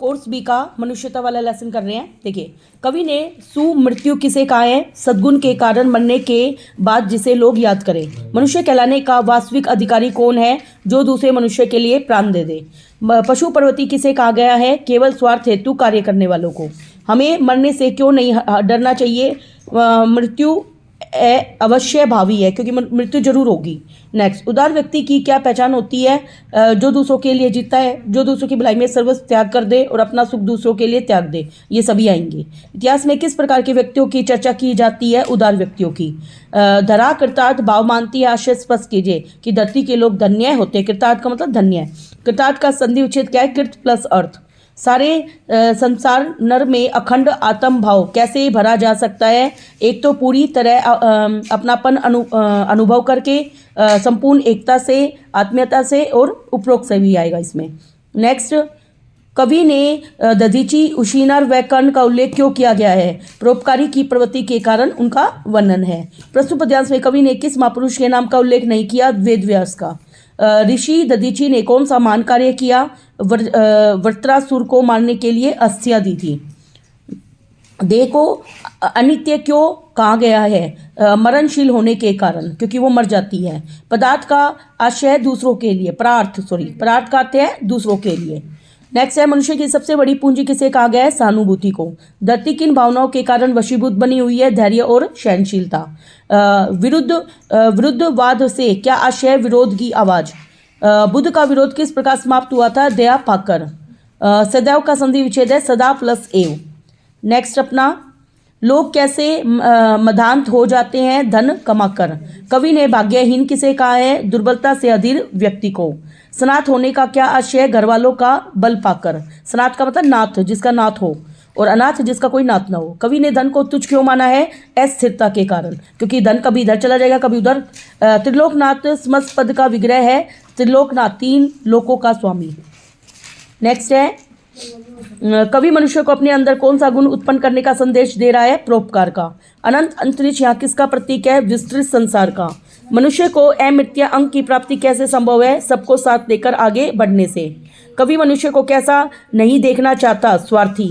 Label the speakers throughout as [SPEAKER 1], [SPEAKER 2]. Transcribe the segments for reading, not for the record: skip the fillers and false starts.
[SPEAKER 1] Course B का मनुष्यता वाला लेसन कर रहे हैं। देखिए, कवि ने सुमृत्यु किसे कहा है? सद्गुण के कारण मरने के बाद जिसे लोग याद करें। मनुष्य कहलाने का वास्तविक अधिकारी कौन है? जो दूसरे मनुष्य के लिए प्राण दे दे। पशु पर्वती किसे कहा गया है? केवल स्वार्थ हेतु कार्य करने वालों को। हमें मरने से क्यों नहीं डरना चाहिए? मृत्यु अवश्य भावी है, क्योंकि मृत्यु जरूर होगी। नेक्स्ट, उदार व्यक्ति की क्या पहचान होती है? जो दूसरों के लिए जीता है, जो दूसरों की भलाई में सर्वस्व त्याग कर दे और अपना सुख दूसरों के लिए त्याग दे। ये सभी आएंगे। इतिहास में किस प्रकार के व्यक्तियों की चर्चा की जाती है? उदार व्यक्तियों की। धरा कृतार्थ भाव मानती है। आशय स्पष्ट कीजिए कि धरती के लोग धन्य होते हैं। कृतार्थ का मतलब धन्य है। कृतार्थ का संधि विच्छेद क्या है? कृत प्लस अर्थ। सारे संसार नर में अखंड आत्म भाव कैसे भरा जा सकता है? एक तो पूरी तरह अपनापन अनुभव करके, संपूर्ण एकता से, आत्मीयता से और उपरोक्त से भी आएगा इसमें। नेक्स्ट, कवि ने दधीची, उशीनार व कर्ण का उल्लेख क्यों किया गया है? परोपकारी की प्रवृत्ति के कारण उनका वर्णन है। प्रस्तुत पद्यांश में कवि ने किस महापुरुष के नाम का उल्लेख नहीं किया? वेदव्यास का। ऋषि दधीची ने कौन सा महान कार्य किया? वृत्रासुर को मारने के लिए अस्थियां दी थी। देह को अनित्य क्यों कहा गया है? मरणशील होने के कारण, क्योंकि वो मर जाती है। पदार्थ का आशय दूसरों के लिए, परार्थ का अर्थ है दूसरों के लिए। नेक्स्ट है, मनुष्य की सबसे बड़ी पूंजी किसे कहा गया है? सहानुभूति को। धरती किन भावनाओं के कारण वशीभूत बनी हुई है? धैर्य और सहनशीलता। विरुद्धवाद से क्या आशय? विरोध की आवाज। बुद्ध का विरोध किस प्रकार समाप्त हुआ था? दया पाकर। सदैव का संधि विच्छेद है सदा प्लस एव। नेक्स्ट अपना, लोग कैसे मदांत हो जाते हैं? धन कमाकर। कवि ने भाग्यहीन किसे कहा है? दुर्बलता से अधीर व्यक्ति को। सनाथ होने का क्या आशय? घर वालों का बल पाकर। सनाथ का मतलब नाथ, जिसका नाथ हो, और अनाथ जिसका कोई नाथ ना हो। कवि ने धन को तुच्छ क्यों माना है? अस्थिरता के कारण, क्योंकि धन कभी इधर चला जाएगा कभी उधर। त्रिलोकनाथ समस्त पद का विग्रह है। त्रिलोकनाथ, तीन लोकों का स्वामी। नेक्स्ट है, कवि मनुष्य को अपने अंदर कौन सा गुण उत्पन्न करने का संदेश दे रहा है? परोपकार का। अनंत अंतरिक्ष यहाँ किसका प्रतीक है? विस्तृत संसार का। मनुष्य को अमृत्य अंग की प्राप्ति कैसे संभव है? सबको साथ लेकर आगे बढ़ने से। कवि मनुष्य को कैसा नहीं देखना चाहता? स्वार्थी।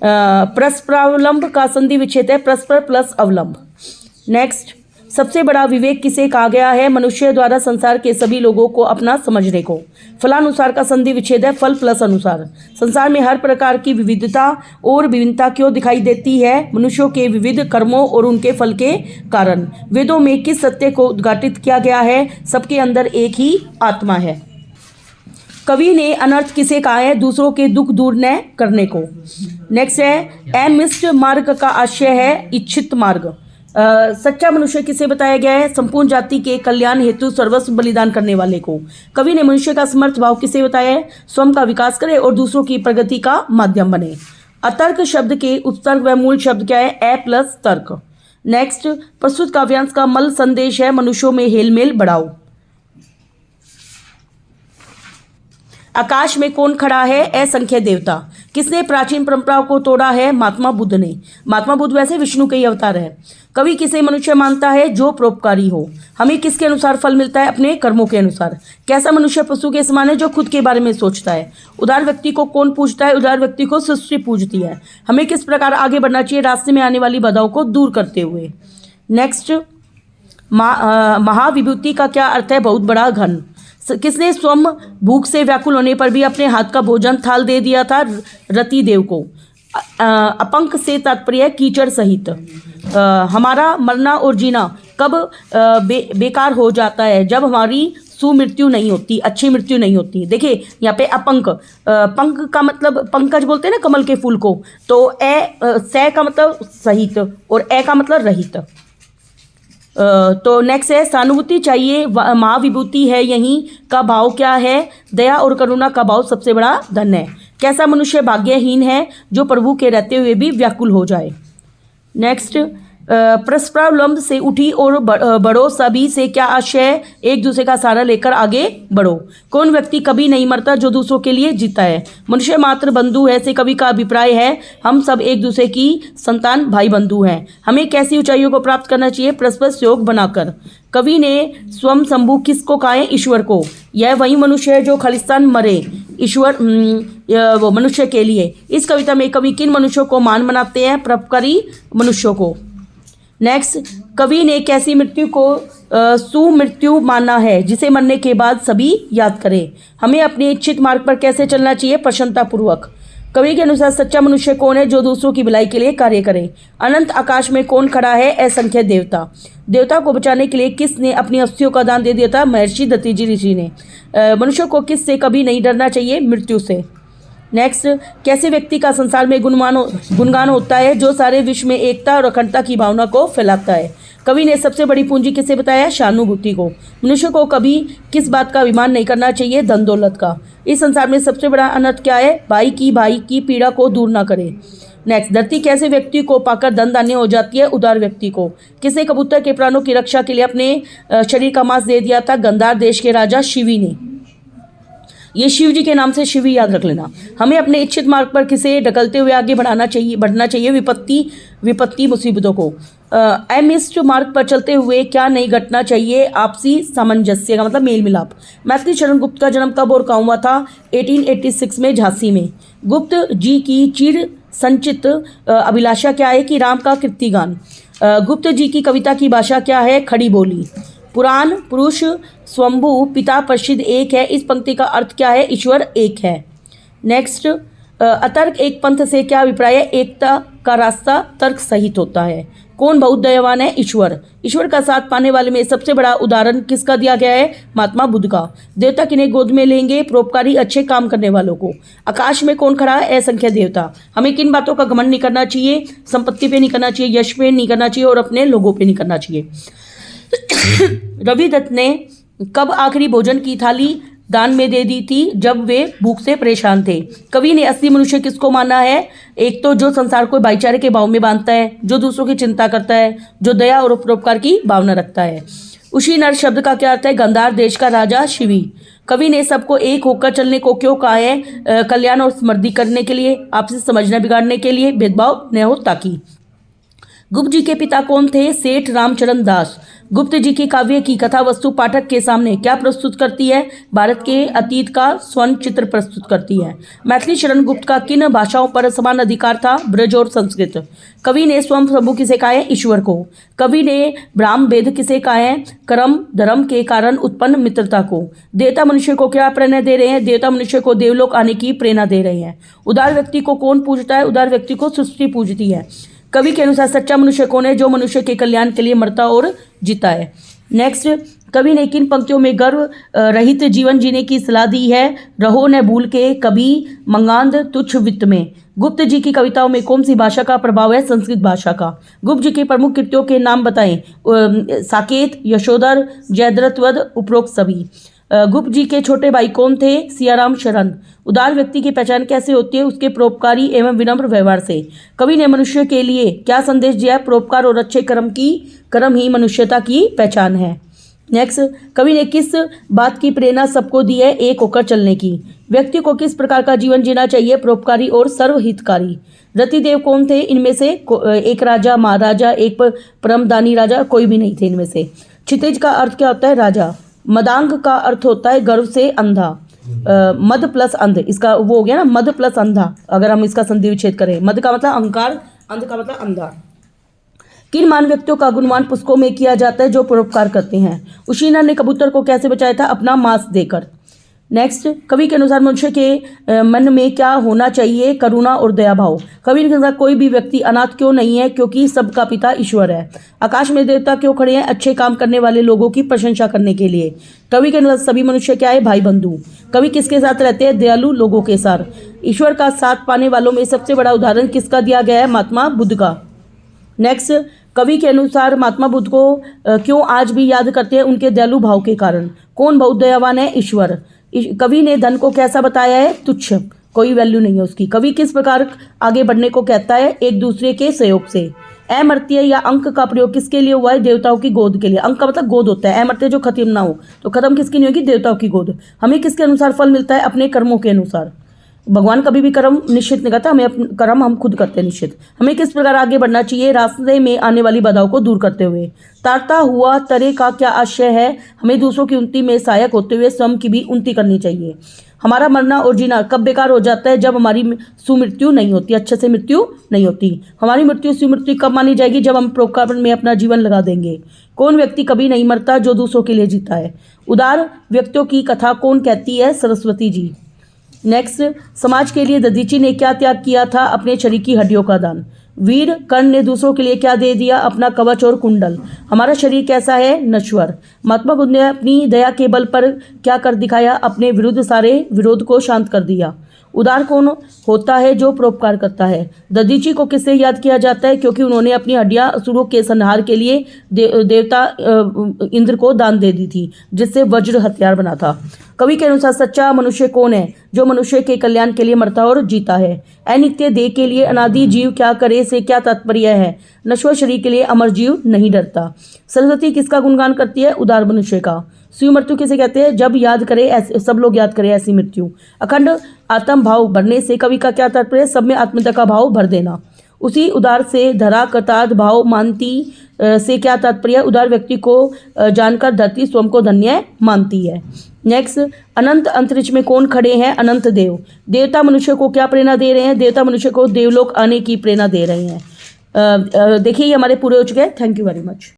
[SPEAKER 1] परस्परावलंब का संधि विच्छेद है परस्पर प्लस अवलंब। नेक्स्ट, सबसे बड़ा विवेक किसे कहा गया है? मनुष्य द्वारा संसार के सभी लोगों को अपना समझने को। फलानुसार का संधि विच्छेद है फल प्लस अनुसार। संसार में हर प्रकार की विविधता और विभिन्नता क्यों दिखाई देती है? मनुष्यों के विविध कर्मों और उनके फल के कारण। वेदों में किस सत्य को उद्घाटित किया गया है? सबके अंदर एक ही आत्मा है। कवि ने अनर्थ किसे कहा है? दूसरों के दुख दूर न करने को। नेक्स्ट है, अमिष्ट मार्ग का आशय है इच्छित मार्ग। सच्चा मनुष्य किसे बताया गया है? संपूर्ण जाति के कल्याण हेतु सर्वस्व बलिदान करने वाले को। कवि ने मनुष्य का समर्थ भाव किसे बताया है? स्वयं का विकास करे और दूसरों की प्रगति का माध्यम बने। अतर्क शब्द के उपसर्ग व मूल शब्द क्या है? अ प्लस तर्क। नेक्स्ट, प्रस्तुत काव्यांश का मल संदेश है मनुष्यों में हेलमेल बढ़ाओ। आकाश में कौन खड़ा है? असंख्य देवता। किसने प्राचीन परंपराओं को तोड़ा है? महात्मा बुद्ध ने। महात्मा बुद्ध वैसे विष्णु के ही अवतार है। कवि किसे मनुष्य मानता है? जो परोपकारी हो। हमें किसके अनुसार फल मिलता है? अपने कर्मों के अनुसार। कैसा मनुष्य पशु के समान है? जो खुद के बारे में सोचता है। उदार व्यक्ति को कौन पूजता है? उदार व्यक्ति को सृष्टि पूजती है। हमें किस प्रकार आगे बढ़ना चाहिए? रास्ते में आने वाली बाधाओं को दूर करते हुए। नेक्स्ट, महाविभूति का क्या अर्थ है? बहुत बड़ा घन। किसने स्वयं भूख से व्याकुल होने पर भी अपने हाथ का भोजन थाल दे दिया था? रति देव को। अपंक से तात्पर्य कीचड़ सहित। हमारा मरना और जीना कब बेकार हो जाता है? जब हमारी सुमृत्यु नहीं होती, अच्छी मृत्यु नहीं होती। देखिए यहाँ पे अपंक, पंक का मतलब पंकज बोलते हैं ना कमल के फूल को, तो से का मतलब सहित और ए का मतलब रहित। तो नेक्स्ट है, सहानुभूति चाहिए महाविभूति है यहीं का भाव क्या है? दया और करुणा का भाव सबसे बड़ा धन है। कैसा मनुष्य भाग्यहीन है? जो प्रभु के रहते हुए भी व्याकुल हो जाए। नेक्स्ट, प्रस्तावलंब से उठी और बढ़ो, सभी से क्या आशय, एक दूसरे का सहारा लेकर आगे बढ़ो। कौन व्यक्ति कभी नहीं मरता जो दूसरों के लिए जीता है। मनुष्य मात्र बंधु है से कवि का अभिप्राय है हम सब एक दूसरे की संतान, भाई बंधु हैं। हमें कैसी ऊंचाइयों को प्राप्त करना चाहिए, परस्पर सहयोग बनाकर। कवि ने स्वयं शंभु किसको कहा है, ईश्वर को। यह वही मनुष्य है जो खालिस्तान मरे ईश्वर वो मनुष्य के लिए। इस कविता में कवि किन मनुष्यों को मान बनाते हैं, परोपकारी मनुष्यों को। नेक्स्ट, कवि ने कैसी मृत्यु को सुमृत्यु माना है, जिसे मरने के बाद सभी याद करें। हमें अपने इच्छित मार्ग पर कैसे चलना चाहिए, प्रसन्नतापूर्वक। कवि के अनुसार सच्चा मनुष्य कौन है, जो दूसरों की भलाई के लिए कार्य करे। अनंत आकाश में कौन खड़ा है, असंख्य देवता। देवता को बचाने के लिए किसने अपनी अस्थियों का दान दे दिया था, महर्षि दत्तीजी ऋषि ने। मनुष्य को किस से कभी नहीं डरना चाहिए, मृत्यु से। नेक्स्ट, कैसे व्यक्ति का संसार में गुणगान होता है, जो सारे विश्व में एकता और अखंडता की भावना को फैलाता है। कवि ने सबसे बड़ी पूंजी किसे बताया, सहानुभूति को। मनुष्य को कभी किस बात का अभिमान नहीं करना चाहिए, धन दौलत का। इस संसार में सबसे बड़ा अनर्थ क्या है, भाई की पीड़ा को दूर ना करे। नेक्स्ट, धरती कैसे व्यक्ति को पाकर धन धान्य हो जाती है, उदार व्यक्ति को। किसने कबूतर के प्राणों की रक्षा के लिए अपने शरीर का मांस दे दिया था, गंधार देश के राजा शिवी ने। ये शिव जी के नाम से शिवी याद रख लेना। हमें अपने इच्छित मार्ग पर किसे ढकलते हुए आगे बढ़ना चाहिए, विपत्ति मुसीबतों को। अमिष्ट मार्ग पर चलते हुए क्या नहीं घटना चाहिए, आपसी सामंजस्य का मतलब मेल मिलाप। मैथिली शरण गुप्त का जन्म कब और कहाँ हुआ था, 1886 में झांसी में। गुप्त जी की चिर संचित अभिलाषा क्या है, कि राम का कीर्तिगान। गुप्त जी की कविता की भाषा क्या है, खड़ी बोली। पुराण पुरुष स्वयंभू पिता प्रसिद्ध एक है, इस पंक्ति का अर्थ क्या है, ईश्वर एक है। नेक्स्ट, अतर्क एक पंथ से क्या अभिप्राय है, एकता का रास्ता तर्क सहित होता है। कौन बहुत दयावान है, ईश्वर। ईश्वर का साथ पाने वाले में सबसे बड़ा उदाहरण किसका दिया गया है, महात्मा बुद्ध का। देवता किन्हें गोद में लेंगे, परोपकारी अच्छे काम करने वालों को। आकाश में कौन खड़ा है, असंख्य देवता। हमें किन बातों का घमंड नहीं करना चाहिए, संपत्ति पे नहीं करना चाहिए, यश पे नहीं करना चाहिए और अपने लोगों पे नहीं करना चाहिए। रवि दत्त ने कब आखिरी भोजन की थाली दान में दे दी थी, जब वे भूख से परेशान थे। कवि ने असली मनुष्य किसको माना है, एक तो जो संसार को भाईचारे के भाव में बांधता है, जो दूसरों की चिंता करता है, जो दया और परोपकार की भावना रखता है। उसी नर शब्द का क्या अर्थ है, गंधार देश का राजा शिवी। कवि ने सबको एक होकर चलने को क्यों कहा है, कल्याण और समृद्धि करने के लिए, आपसे समझना बिगाड़ने के लिए, भेदभाव न हो ताकि। गुप्त जी के पिता कौन थे, सेठ रामचरण दास। गुप्त जी की काव्य की कथा वस्तु पाठक के सामने क्या प्रस्तुत करती है, भारत के अतीत का स्वर्ण चित्र प्रस्तुत करती है। मैथिली शरण गुप्त का किन भाषाओं पर समान अधिकार था, ब्रज और संस्कृत। कवि ने स्वयं प्रभु किसे कहा है, ईश्वर को। कवि ने ब्राह्म वेद किसे कहा है, कर्म धर्म के कारण उत्पन्न मित्रता को। देवता मनुष्य को क्या प्रेरणा दे रहे हैं, देवता मनुष्य को देवलोक आने की प्रेरणा दे रहे हैं। उदार व्यक्ति को कौन पूजता है, उदार व्यक्ति को सृष्टि पूजती है। कवि के अनुसार सच्चा मनुष्य कौन है, जो मनुष्य के कल्याण के लिए मरता और जीता है। नेक्स्ट, कवि ने किन पंक्तियों में गर्व रहित जीवन जीने की सलाह दी है, रहो न भूल के कभी मंगांद तुच्छ वित्त में। गुप्त जी की कविताओं में कौन सी भाषा का प्रभाव है, संस्कृत भाषा का। गुप्त जी की प्रमुख कृतियों के नाम बताएं, साकेत, यशोधर, जयद्रथ, उपरोक्त सभी। गुप्त जी के छोटे भाई कौन थे, सियाराम शरण। उदार व्यक्ति की पहचान कैसे होती है, उसके परोपकारी एवं विनम्र व्यवहार से। कवि ने मनुष्य के लिए क्या संदेश दिया, परोपकार और अच्छे कर्म ही मनुष्यता की पहचान है। नेक्स्ट, कवि ने किस बात की प्रेरणा सबको दी है, एक होकर चलने की। व्यक्ति को किस प्रकार का जीवन जीना चाहिए, परोपकारी और सर्वहितकारी। रतिदेव कौन थे, इनमें से एक राजा, महाराजा, एक परमदानी राजा, कोई भी नहीं थे इनमें से। क्षितिज का अर्थ क्या होता है, राजा। मदांग का अर्थ होता है गर्व से अंधा। मद प्लस अंध, इसका वो हो गया ना, मद प्लस अंधा। अगर हम इसका संधि विच्छेद करें, मद का मतलब अहंकार, अंध का मतलब अंधा। किन महान व्यक्तियों का गुणगान पुस्तकों में किया जाता है, जो परोपकार करते हैं। उशीना ने कबूतर को कैसे बचाया था, अपना मांस देकर। नेक्स्ट, कवि के अनुसार मनुष्य के मन में क्या होना चाहिए, करुणा और दया भाव। कवि के अनुसार कोई भी व्यक्ति अनाथ क्यों नहीं है, क्योंकि सबका पिता ईश्वर है। आकाश में देवता क्यों खड़े हैं, अच्छे काम करने वाले लोगों की प्रशंसा करने के लिए। कवि के अनुसार सभी मनुष्य क्या है, भाई बंधु। कवि किसके साथ रहते हैं, दयालु लोगों के साथ। ईश्वर का साथ पाने वालों में सबसे बड़ा उदाहरण किसका दिया गया है, महात्मा बुद्ध का। नेक्स्ट, कवि के अनुसार महात्मा बुद्ध को क्यों आज भी याद करते हैं, उनके दयालु भाव के कारण। कौन बहुत दयावान है, ईश्वर। कवि ने धन को कैसा बताया है, तुच्छ, कोई वैल्यू नहीं है उसकी। कवि किस प्रकार आगे बढ़ने को कहता है, एक दूसरे के सहयोग से। अमर्त्य या अंक का प्रयोग किसके लिए हुआ है? देवताओं की गोद के लिए। अंक का मतलब गोद होता है, अमर्त्य जो खत्म ना हो, तो खत्म किसकी नहीं होगी? देवताओं की गोद। हमें किसके अनुसार फल मिलता है? अपने कर्मों के अनुसार। भगवान कभी भी कर्म निश्चित नहीं करता, हमें अपने कर्म हम खुद करते हैं निश्चित। हमें किस प्रकार आगे बढ़ना चाहिए? रास्ते में आने वाली बाधाओं को दूर करते हुए। तारता हुआ तरे का क्या आशय है? हमें दूसरों की उन्नति में सहायक होते हुए स्वयं की भी उन्नति करनी चाहिए। हमारा मरना और जीना कब बेकार हो जाता है? जब हमारी सुमृत्यु नहीं होती, अच्छे से मृत्यु नहीं होती। हमारी मृत्यु सुमृत्यु कब मानी जाएगी? जब हम परोपकार में अपना जीवन लगा देंगे। कौन व्यक्ति कभी नहीं मरता? जो दूसरों के लिए जीता है। उदार व्यक्तियों की कथा कौन कहती है? सरस्वती जी। नेक्स्ट, समाज के लिए दधीची ने क्या त्याग किया था? अपने शरीर की हड्डियों का दान। वीर कर्ण ने दूसरों के लिए क्या दे दिया? अपना कवच और कुंडल। हमारा शरीर कैसा है? नश्वर। महात्मा बुद्ध ने अपनी दया के बल पर क्या कर दिखाया? अपने विरुद्ध सारे विरोध को शांत कर दिया। उदार कौन होता है? जो परोपकार करता है। दधीची को किससे याद किया जाता है? क्योंकि उन्होंने अपनी हड्डियां असुरों के संहार के लिए देवता इंद्र को दान दे दी थी, जिससे वज्र हथियार बना था। कवि के अनुसार सच्चा मनुष्य कौन है? जो मनुष्य के कल्याण के लिए मरता और जीता है। अनित्य देह के लिए अनादि जीव क्या करे से क्या तात्पर्य है? नश्वर शरीर के लिए अमर जीव नहीं डरता। सरस्वती किसका गुणगान करती है? उदार मनुष्य का। शिव मृत्यु किसे कहते हैं? जब याद करे ऐसे, सब लोग याद करें ऐसी मृत्यु। अखंड आत्म भाव भरने से कवि का क्या तात्पर्य? सब में आत्मीयता का भाव भर देना। उसी उदार से धरा कृतार्थ भाव मानती से क्या तात्पर्य? उदार व्यक्ति को जानकर धरती स्वयं को धन्य मानती है। नेक्स्ट, अनंत अंतरिक्ष में कौन खड़े हैं? अनंत देव। देवता मनुष्य को क्या प्रेरणा दे रहे हैं? देवता मनुष्य को देवलोक आने की प्रेरणा दे रहे हैं। देखिए ये हमारे पूरे हो चुके हैं। Thank you very much.